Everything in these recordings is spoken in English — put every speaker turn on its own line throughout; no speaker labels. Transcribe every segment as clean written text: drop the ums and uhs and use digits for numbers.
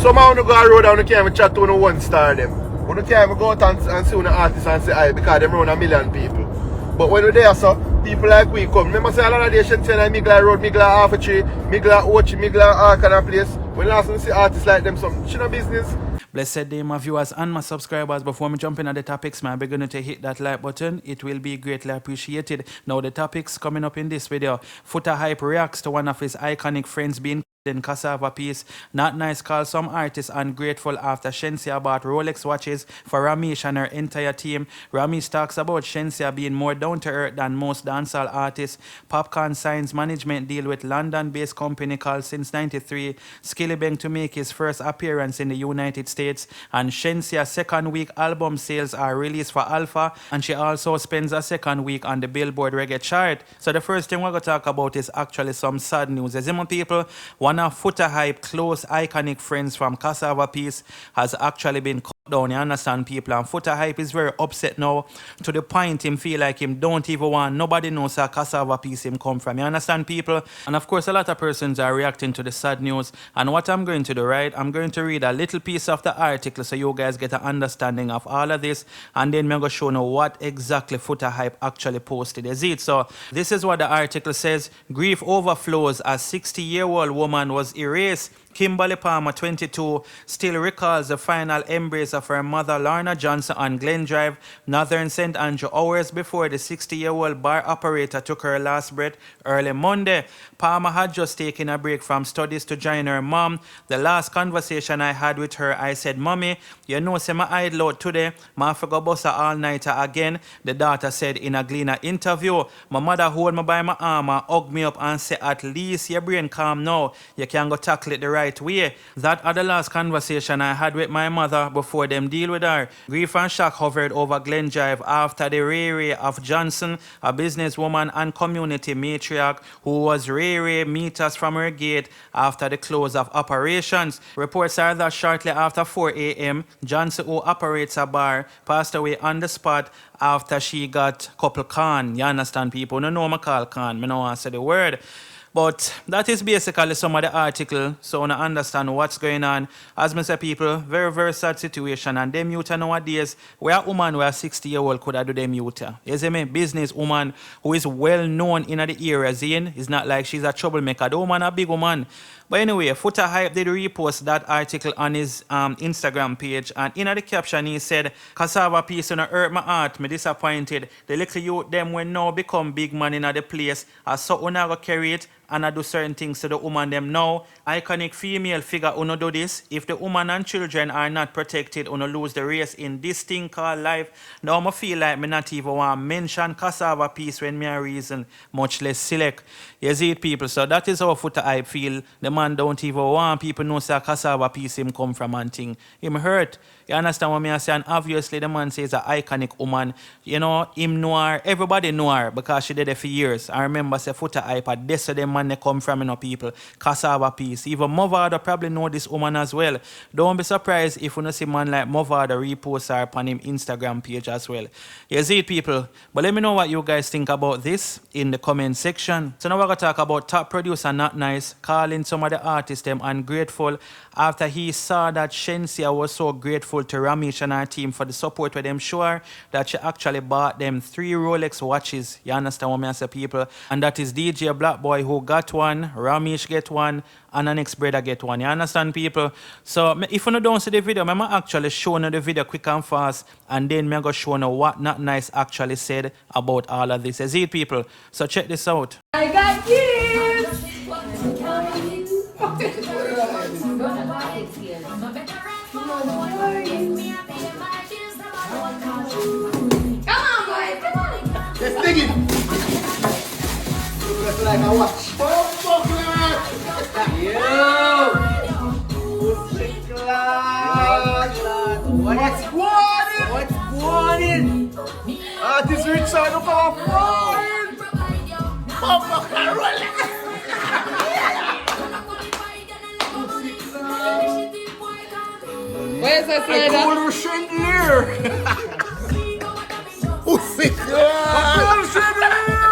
Some of you go on the road and you can't even chat to one star them. You can't even go out and see an artist and say hi because them run 1 million people. But when you're there, so people like we come. Remember say a lot of days Shenseea and Migla Road, Migla Half a Tree, Migla Ochi, Migla all kind of place. When last time you see artists like them, some shit no business.
Blessed day, my viewers and my subscribers. Before me jump in at the topics, man, we're going to hit that like button. It will be greatly appreciated. Now, the topics coming up in this video. Futa Hype reacts to one of his iconic friends being in cassava piece. Notnice calls some artists ungrateful after Shenseea bought Rolex watches for Romeich and her entire team. Romeich talks about Shenseea being more down to earth than most dancehall artists. Popcaan signs management deal with London-based company called Since 93. Skeng to make his first appearance in the United States. And Shensea's second week album sales are released for Alpha. And she also spends a second week on the Billboard reggae chart. So the first thing we're going to talk about is actually some sad news. As you people, one of Futa Hype close iconic friends from Cassava Piece has actually been cut down, you understand people, and Futa Hype is very upset now to the point him feel like him don't even want nobody knows how Cassava Piece him come from, you understand people. And of course a lot of persons are reacting to the sad news, and what I'm going to do, right, I'm going to read a little piece of the article so you guys get an understanding of all of this, and then I'm going to show you what exactly Futa Hype actually posted. Is it? So this is what the article says. Grief overflows as 60-year-old woman was erased. Kimberly Palmer, 22, still recalls the final embrace of her mother Lorna Johnson on Glen Drive, Northern St. Andrew, hours before the 60-year-old bar operator took her last breath early Monday. Palmer had just taken a break from studies to join her mom. The last conversation I had with her, I said, "Mommy, you know, say my idle out today. Ma forgot bust all-nighter again," the daughter said in a Gleaner interview. "My mother hold me by my arm and hug me up and say, at least your brain calm now. You can go tackle it the right way. That are the last conversation I had with my mother before them deal with her." Grief and shock hovered over Glen Drive after the Ray of Johnson, a businesswoman and community matriarch who was Ray meters from her gate after the close of operations. Reports are that shortly after 4 a.m., Johnson, who operates a bar, passed away on the spot after she got Popcaan. You understand people? No, I call Khan. I don't want to say the word. But that is basically some of the article, so I understand what's going on. As I say, people, very, very sad situation. And them youth nowadays, where a woman where a 60-year-old could have do them youth. You see me? Business woman who is well known in the area, it's not like she's a troublemaker. The woman a big woman. But anyway, Futa Hype did repost that article on his Instagram page, and in the caption he said, "Cassava piece on hurt my heart, me disappointed. The little youth them when now become big man in the place, as so una go carry it and I do certain things to the woman them now. Iconic female figure uno do this. If the woman and children are not protected, uno lose the race in this thing called life. Now I feel like me not even want to mention Cassava piece when me a reason, much less select." You see it, people. So that is how Futa Hype feel. The man don't even want people know say Cassava piece him come from and thing. Him hurt. You understand what I say? And obviously the man says an iconic woman. You know, him know her. Everybody know her because she did it for years. I remember say Futa Hype, that's where the man they come from, you know, people. Cassava piece. Even Movada probably know this woman as well. Don't be surprised if you don't see man like Movada repost her upon him Instagram page as well. You see it, people. But let me know what you guys think about this in the comment section. So now we're going to talk about top producer Notnice calling some of the artists them ungrateful after he saw that Shenseea was so grateful to Romeich and her team for the support with them, sure that she actually bought them 3 Rolex watches. You understand what I say, people? And that is DJ Black Boy who got one, Romeich get one, and the next brother get one. You understand, people? So if you don't see the video, I'm actually showing you the video quick and fast, and then I'm going to show you what Notnice actually said about all of this. Is it, people? So check this out.
I got gifts! Come on, boys, come on!
Let's dig it! Looks like a watch. What's going? What's going? Artist Rich side of our phone! Popcaan rolling!
Where's that slide up?
Cool chandelier! Who's it? Cool chandelier!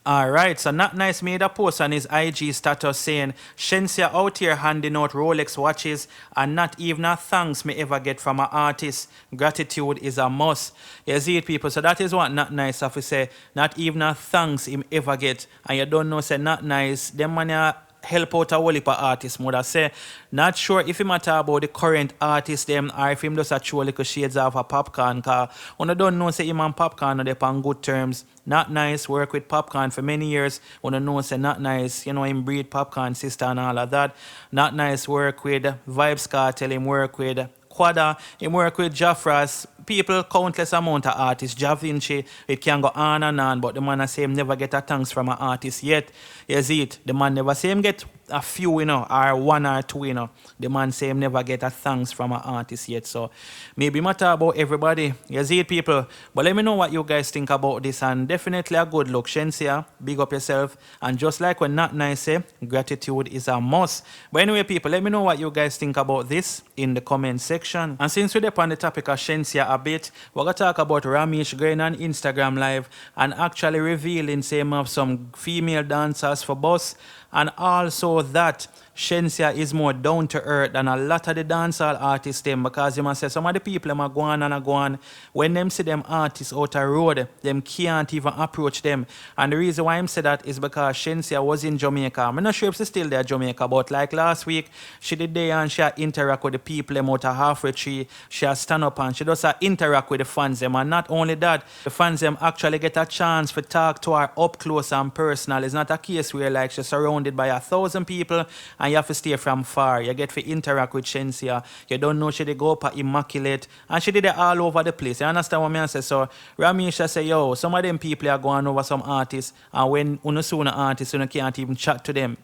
Alright, so Notnice made a post on his IG status saying, Shenseea out here handing out Rolex watches and not even a thanks me ever get from an artist. Gratitude is a must. You see it, people? So that is what Notnice have to say. Not even a thanks him ever get. And you don't know, say Notnice, them man help out a whole heap of artists, mother say. Not sure if he matter about the current artists them or if him just a show little shades of a Popcaan, cause when you don't know say him and Popcaan are they on good terms. Notnice work with Popcaan for many years. When you know say Notnice, you know him breed Popcaan sister and all of that. Notnice work with Vibes Cartel, him work with Quada, him work with Jaffras, people, countless amount of artists. Ja Vinci, it can go on and on, but the man say him never get a thanks from an artist yet. You see it? The man never say him get a few, you know, or one or two, you know. The man say him never get a thanks from an artist yet. So maybe matter about everybody. You see it, people? But let me know what you guys think about this, and definitely a good look. Shenseea, big up yourself. And just like when Notnice say, gratitude is a must. But anyway, people, let me know what you guys think about this in the comment section. And since we're on the topic of Shenseea a bit, we're going to talk about Romeich going on Instagram Live and actually revealing some of some female dancers for boss, and also that Shenseea is more down to earth than a lot of the dancehall artists them, because you must say some of the people them are going and are going, when them see them artists out the road, them can't even approach them. And the reason why I'm say that is because Shenseea was in Jamaica. I'm not sure if she's still there in Jamaica, but like last week, she did there and she interact with the people them out of halfway tree. She has stand up and she does interact with the fans them. And not only that, the fans them actually get a chance to talk to her up close and personal. It's not a case where like she's surrounded by 1,000 people and you have to stay from far. You get to interact with Shenseea. You don't know she did go up at Immaculate. And she did it all over the place. You understand what I say? So Romeich say, yo, some of them people are going over some artists, and when you see an artist, you can't even chat to them.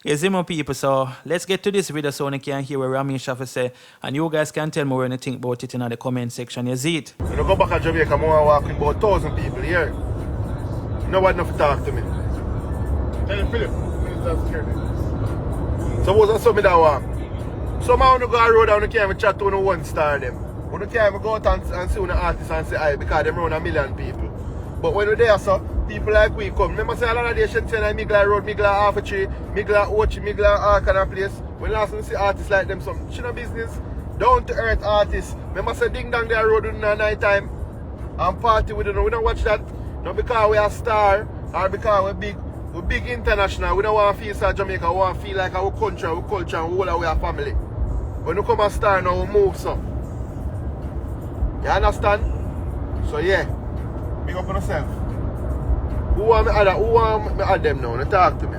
You see my people, so let's get to this video so you can hear what Romeich have to say. And you guys can tell me what you think about it in the comment section. You see it?
When I go back to Jamaica, I walk with about 1,000 people here. Nobody enough to talk to me. Tell him, Philip, suppose I saw me that walk. Some I want to go on the road and I can't even chat to one star them. When I can't even go out and see an artist and say hi because them run 1 million people. But when we're there, so people like we come. Remember say a lot of days Shenseea and Migla Road, Migla Half a Tree, Migla Ochi, Migla all kind of place. When last time we see artists like them, some she no business, down to earth artists. Remember say Ding Dong there road in the night time and party with them. We don't watch that. Not because we are star or because we're big international. We don't want to feel like Jamaica. We want to feel like our country, our culture, and all our family. When we come a star now, we move so. You understand? So yeah, big up on yourself. Who want me add them now? They talk to me.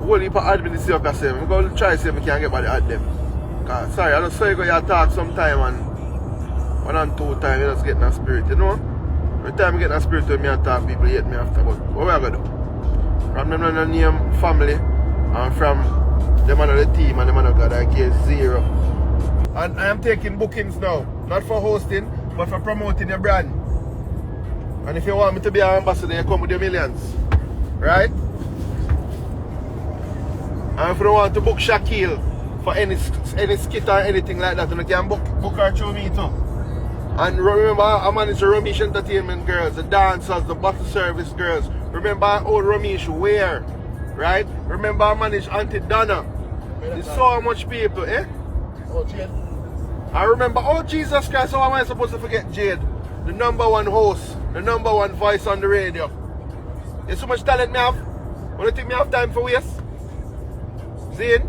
Whole heap of admin is here because I'm going to try to see if we can get by the add them. Sorry, I just saw you go here talk sometime and 1 and 2 times you just get in a spirit, you know? Every time I get in a spirit with me and talk, people hate me after. But what we are going to do? From them on the name family and from them on the team and them on God, I get 0. And I am taking bookings now, not for hosting, but for promoting your brand. And if you want me to be an ambassador, you come with your millions. Right? And if you don't want to book SH0CKED for any skit or anything like that, you can book her through me too. And remember, I manage the Romeich Entertainment girls, the dancers, the bottle service girls. Remember I own Romeich Wear, right? Remember I manage Auntie Donna. There's so much people, eh? Oh, Jade. I remember, oh Jesus Christ, how am I supposed to forget Jade? The #1 host, the #1 voice on the radio. There's so much talent me have. Wanna think me have time for waste? Zane?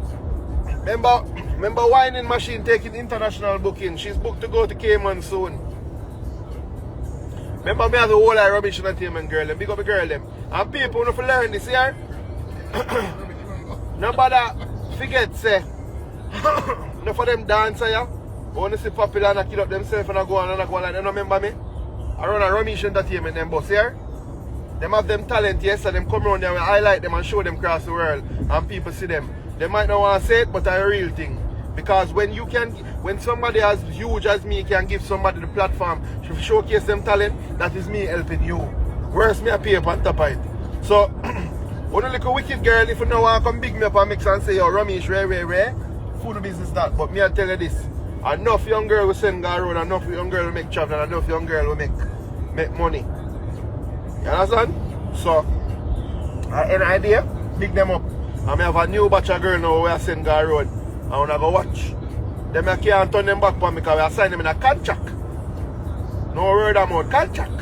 Remember Whining Machine taking international booking. She's booked to go to Cayman soon. Remember me have the whole Romeich Entertainment girl, them big up the girl them. And people want to learn this here. Nobody forget say. Enough for them dancer here. Want to see popular and kill up themselves and go on and go on like they don't remember me. I run a Romeich Entertainment them boss here. Them have them talent, yes, and them come around there and highlight them and show them across the world and people see them. They might not want to say it, but it's a real thing. Because when somebody as huge as me can give somebody the platform to showcase them talent, that is me helping you. Where's me a pay up on top of it? So, when you look a wicked girl, if you don't want to come big me up and mix and say, yo, Romeich, rare, food business that. But me I tell you this, enough young girl will send go road, enough young girl will make travel, and enough young girl will make money. You understand? So, any idea? Pick them up. And I have a new batch of girl now where I send go road. And when I go watch, them I can't turn them back for me because we assign them in a contract. No word about contract.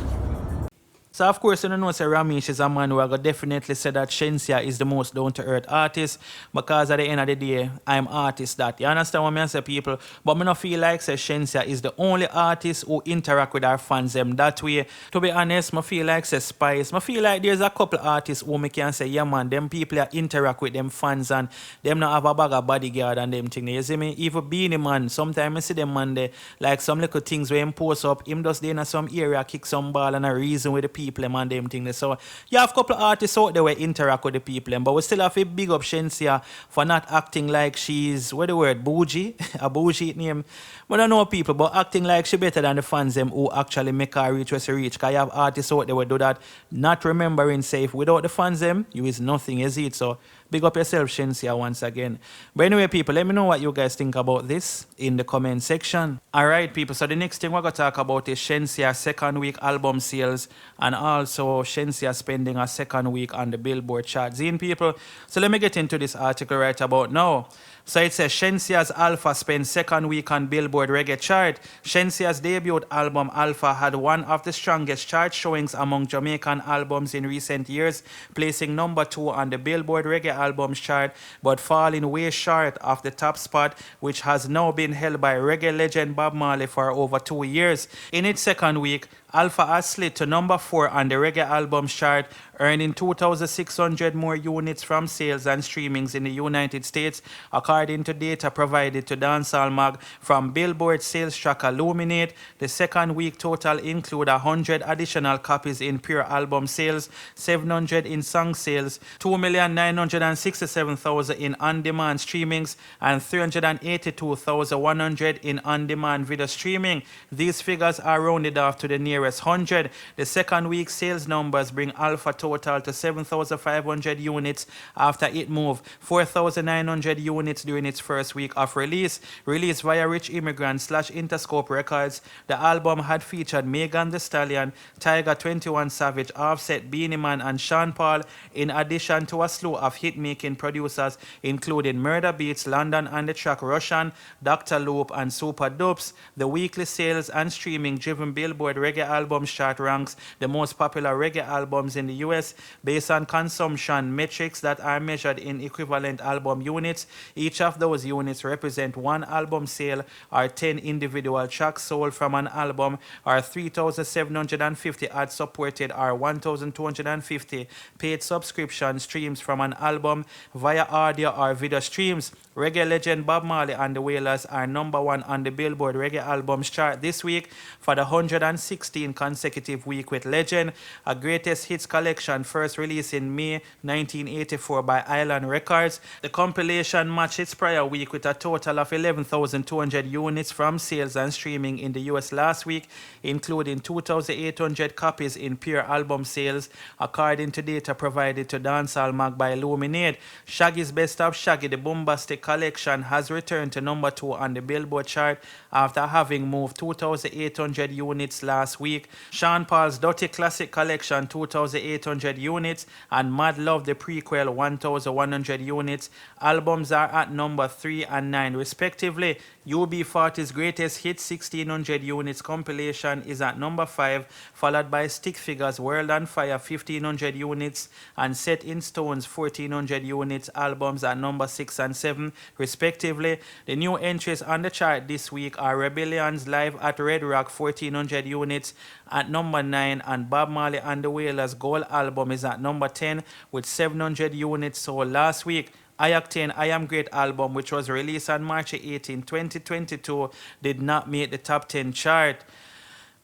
So of course, you know, say Romeich is a man who I could definitely say that Shenseea is the most down-to-earth artist, because at the end of the day, I'm artist that. You understand what I say, people? But I don't feel like say Shenseea is the only artist who interact with our fans them that way. To be honest, I feel like say Spice. I feel like there's a couple artists who I can say, yeah man, them people that interact with them fans and them not have a bag of bodyguard and them thing. You see me? Even Beanie Man, sometimes I see them man there, like some little things where him post up, him just there in some area, kick some ball and a reason with the people and them things. So you have a couple of artists out there where interact with the people, but we still have to big up Shenseea for not acting like she's, what the word, bougie, a bougie name. I don't know people, but acting like she better than the fans them who actually make her reach where she reach. Because you have artists out there who do that, not remembering safe. Without the fans them, you is nothing, is it? So big up yourself, Shenseea, once again. But anyway, people, let me know what you guys think about this in the comment section. Alright, people, so the next thing we're going to talk about is Shenseea's second week album sales, and also Shenseea spending a second week on the Billboard chart. Zine, people, so let me get into this article right about now. So it says Shenseea's Alpha spent second week on Billboard reggae chart. Shenseea's debut album Alpha had one of the strongest chart showings among Jamaican albums in recent years, placing number 2 on the Billboard reggae albums chart, but falling way short of the top spot, which has now been held by reggae legend Bob Marley for over 2 years. In its second week, Alpha has slid to number 4 on the reggae albums chart, earning 2,600 more units from sales and streamings in the United States, according to data provided to Dancehall Mag from Billboard sales tracker Luminate. The second week total include 100 additional copies in pure album sales, 700 in song sales, 2,967,000 in on-demand streamings, and 382,100 in on-demand video streaming. These figures are rounded off to the nearest 100. The second week sales numbers bring Alpha total to 7,500 units after it moved 4,900 units during its first week of release. Released via Rich Immigrant / Interscope Records, the album had featured Megan Thee Stallion, Tiger 21 Savage, Offset, Beanie Man, and Sean Paul, in addition to a slew of hit-making producers including Murder Beats, London and the Track, Russian, Dr. Loop, and Super Dupes. The weekly sales and streaming-driven Billboard reggae albums chart ranks the most popular reggae albums in the US based on consumption metrics that are measured in equivalent album units. Each of those units represent one album sale or 10 individual tracks sold from an album, or 3,750 ad-supported or 1,250 paid subscription streams from an album via audio or video streams. Reggae legend Bob Marley and the Wailers are number 1 on the Billboard reggae albums chart this week for the 116th consecutive week, with Legend, a greatest hits collection first released in May 1984 by Island Records. The compilation matched its prior week with a total of 11,200 units from sales and streaming in the US last week, including 2,800 copies in pure album sales, according to data provided to Dancehall Mag by Illuminate. Shaggy's Best of Shaggy, the Bombastic collection, has returned to number 2 on the Billboard chart after having moved 2,800 units last week. Sean Paul's Dirty Classic collection, 2,800 units, and Mad Love the prequel, 1,100 units. Albums are at number 3 and 9 respectively. UB40's Greatest Hits 1,600 units compilation is at number 5, followed by Stick Figures World on Fire 1,500 units and Set in Stones 1,400 units albums at number 6 and 7 respectively. The new entries on the chart this week are Rebellion's Live at Red Rock 1,400 units at number 9, and Bob Marley and the Wailers Gold album is at number 10 with 700 units sold last week. I-Octane I Am Great album, which was released on March 18, 2022, did not make the top 10 chart.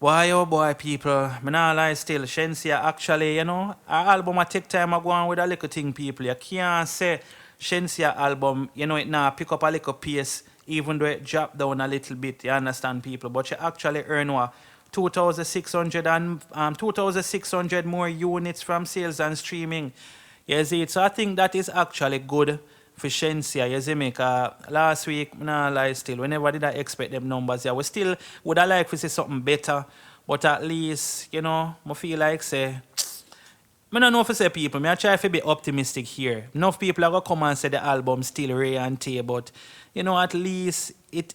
Boy, oh boy, people, I not lie still. Shenseea actually, you know, our album I take time I go on with a little thing, people. You can't say Shenseea album, you know, it now pick up a little pace, even though it dropped down a little bit, you understand, people. But you actually earn what? 2,600 more units from sales and streaming. You see, so I think that is actually good for Shenseea. You see me, last week, nah lie still, whenever did I expect them numbers, yeah, we still would I like to see something better, but at least, you know, I feel like say I don't know if I say people, I try to be optimistic here. Enough people are going to come and say the album still rare and tear, but you know, at least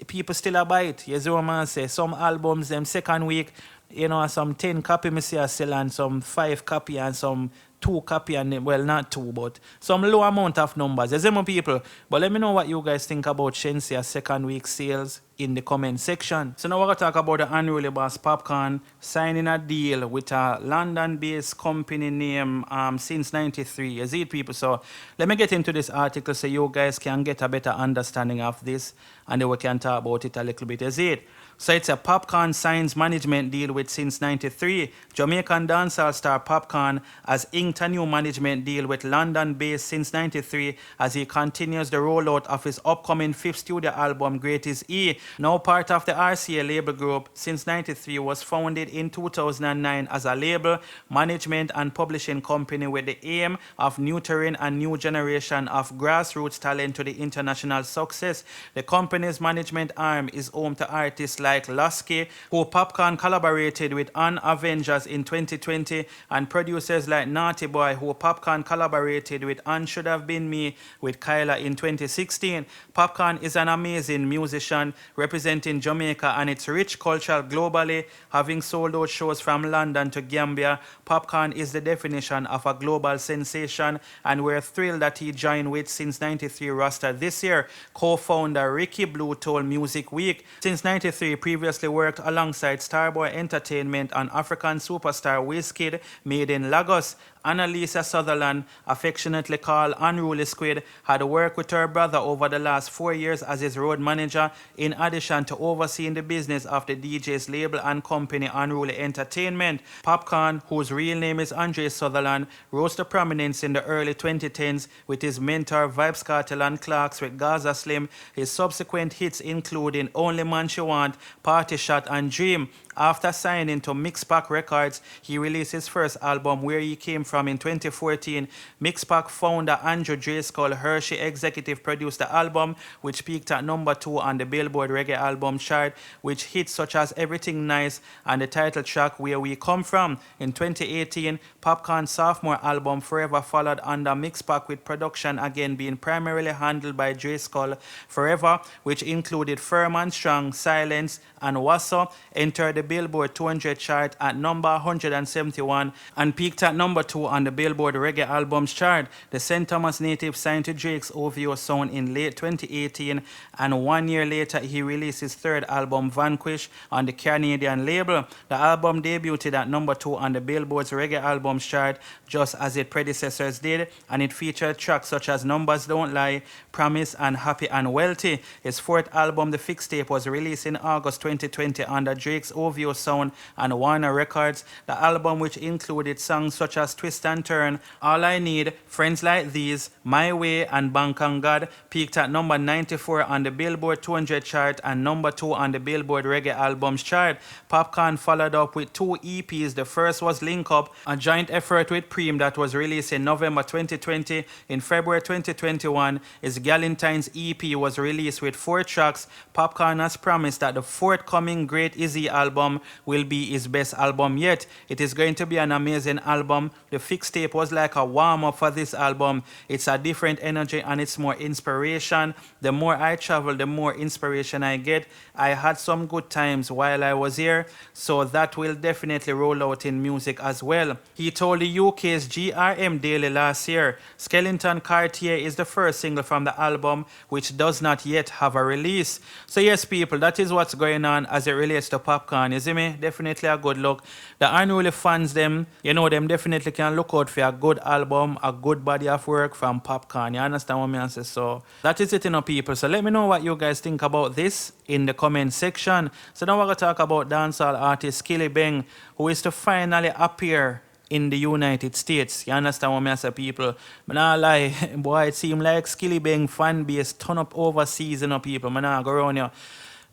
people still buy it. You see what I say? Some albums, them second week, you know, some 10 copy me see are sell and some 5 copy and some 2 copy and well not 2 but some low amount of numbers. You see my people? But let me know what you guys think about Shenseea's second week sales in the comment section. So now we're gonna talk about the unruly boss Popcaan signing a deal with a London-based company name since '93. You see it, people? So let me get into this article so you guys can get a better understanding of this and then we can talk about it a little bit. You see it? So it's a Popcaan signs management deal with since '93. Jamaican dancehall star Popcaan has inked a new management deal with London-based since '93 as he continues the rollout of his upcoming 5th studio album Greatest E. Now part of the RCA label group, since '93 was founded in 2009 as a label, management and publishing company with the aim of nurturing a new generation of grassroots talent to the international success. The company's management arm is home to artists like SH0CKED, who Popcaan collaborated with on Avengers in 2020, and producers like Naughty Boy, who Popcaan collaborated with on Should Have Been Me with Kyla in 2016. Popcaan is an amazing musician representing Jamaica and its rich culture globally, having sold out shows from London to Gambia. Popcaan is the definition of a global sensation, and we're thrilled that he joined with since '93 roster this year. Co-founder Ricky Blue told Music Week, since '93 previously worked alongside Starboy Entertainment and African superstar SH0CKED, made in Lagos. Annalisa Sutherland, affectionately called Unruly Squid, had worked with her brother over the last 4 years as his road manager, in addition to overseeing the business of the DJ's label and company Unruly Entertainment. Popcaan, whose real name is Andre Sutherland, rose to prominence in the early 2010s with his mentor Vybz Kartel and Clarks with Gaza Slim. His subsequent hits including Only Man She Want, Party Shot and Dream. After signing to Mixpac Records, he released his first album Where He Came From in 2014. Mixpac founder Andrew Driscoll Hershey executive produced the album, which peaked at number 2 on the Billboard Reggae Album chart, which hits such as Everything Nice and the title track Where We Come From. In 2018, Popcaan's sophomore album Forever followed under Mixpac, with production again being primarily handled by Driscoll. Forever, which included Firm and Strong, Silence and Wasso, entered the Billboard 200 chart at number 171 and peaked at number 2 on the Billboard Reggae Albums chart. The St. Thomas native signed to Drake's OVO sound in late 2018, and 1 year later he released his third album Vanquish on the Canadian label. The album debuted at number 2 on the Billboard's Reggae Albums chart, just as its predecessors did, and it featured tracks such as Numbers Don't Lie, Promise and Happy and Wealthy. His fourth album, The Fix Tape, was released in August 2020 under Drake's OVO sound and Warner Records. The album, which included songs such as Twist and Turn, All I Need, Friends Like These, My Way and Bank on God, peaked at number 94 on the Billboard 200 chart and number 2 on the Billboard Reggae Albums chart. Popcaan followed up with 2 EPs. The first was Link Up, a joint effort with Preem that was released in November 2020. In February 2021, his Galentine's EP was released with 4 tracks. Popcaan has promised that the forthcoming Greatest E album will be his best album yet. It is going to be an amazing album. The Fix Tape was like a warm-up for this album. It's a different energy and it's more inspiration. The more I travel, the more inspiration I get. I had some good times while I was here, so that will definitely roll out in music as well. He told the UK's GRM Daily last year. Skeleton Cartier is the first single from the album, which does not yet have a release. So yes, people, that is what's going on as it relates to Popcaan. You see me? Definitely a good look. The unruly fans, them, you know, them definitely can look out for a good album, a good body of work from Popcaan. You understand what I say? So that is it, you know, people. So let me know what you guys think about this in the comment section. So now we're going to talk about dancehall artist Skillibeng, who is to finally appear in the United States. You understand what I say, people? But not lie, boy, it seems like Skillibeng fan base turn up overseas, you know, people. Man, I go around here.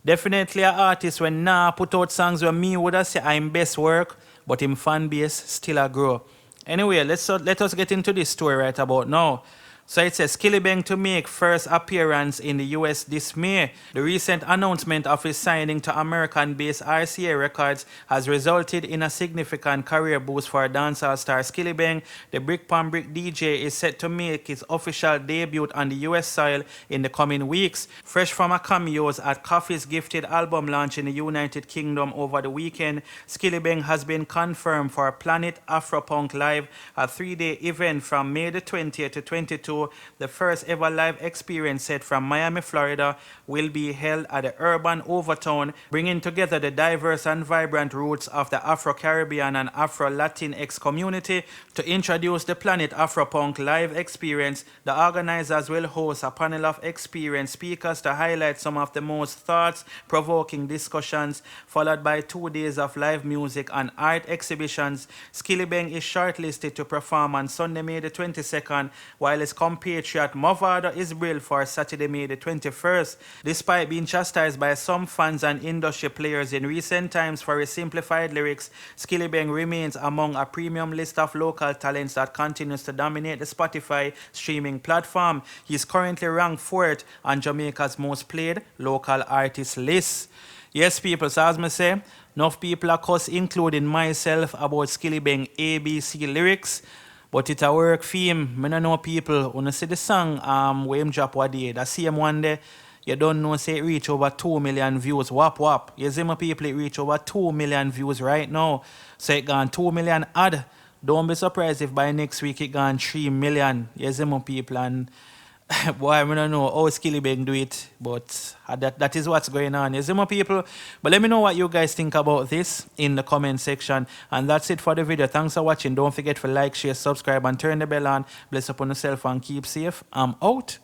Definitely an artist when nah put out songs where me would have say I'm best work, but him fan base still a grow. Anyway, let us get into this story right about now. So it says Skillibeng to make first appearance in the US this May. The recent announcement of his signing to American-based RCA Records has resulted in a significant career boost for dancehall star Skillibeng. The Brick Pan Brick DJ is set to make his official debut on the US soil in the coming weeks. Fresh from a cameos at Coffee's gifted album launch in the United Kingdom over the weekend, Skillibeng has been confirmed for Planet Afropunk Live, a 3-day event from May the 20th to 22. The first ever live experience set from Miami, Florida, will be held at the urban Overtown, bringing together the diverse and vibrant roots of the Afro-Caribbean and Afro-Latinx community. To introduce the Planet Afropunk live experience, the organizers will host a panel of experienced speakers to highlight some of the most thought-provoking discussions, followed by 2 days of live music and art exhibitions. Skillibeng is shortlisted to perform on Sunday, May the 22nd, while his compatriot Movado is billed for Saturday, May the 21st. Despite being chastised by some fans and industry players in recent times for his simplified lyrics, Skillibeng remains among a premium list of local talents that continues to dominate the Spotify streaming platform. He is currently ranked 4th on Jamaica's most played local artist list. Yes, people, so as I say, enough people are cuss, including myself, about Skillibeng ABC lyrics. But it a work for him. I don't know people. When you see the song where him drop what day, that same one day, you don't know say it reach over 2 million views. Wap wap. You see my people, it reach over 2 million views right now. So it gone 2 million odd. Don't be surprised if by next week it gone 3 million. You see my people, and boy, I don't know how Skillibeng do it, but that is what's going on. You see my people? But let me know what you guys think about this in the comment section. And that's it for the video. Thanks for watching. Don't forget to like, share, subscribe, and turn the bell on. Bless upon yourself and keep safe. I'm out.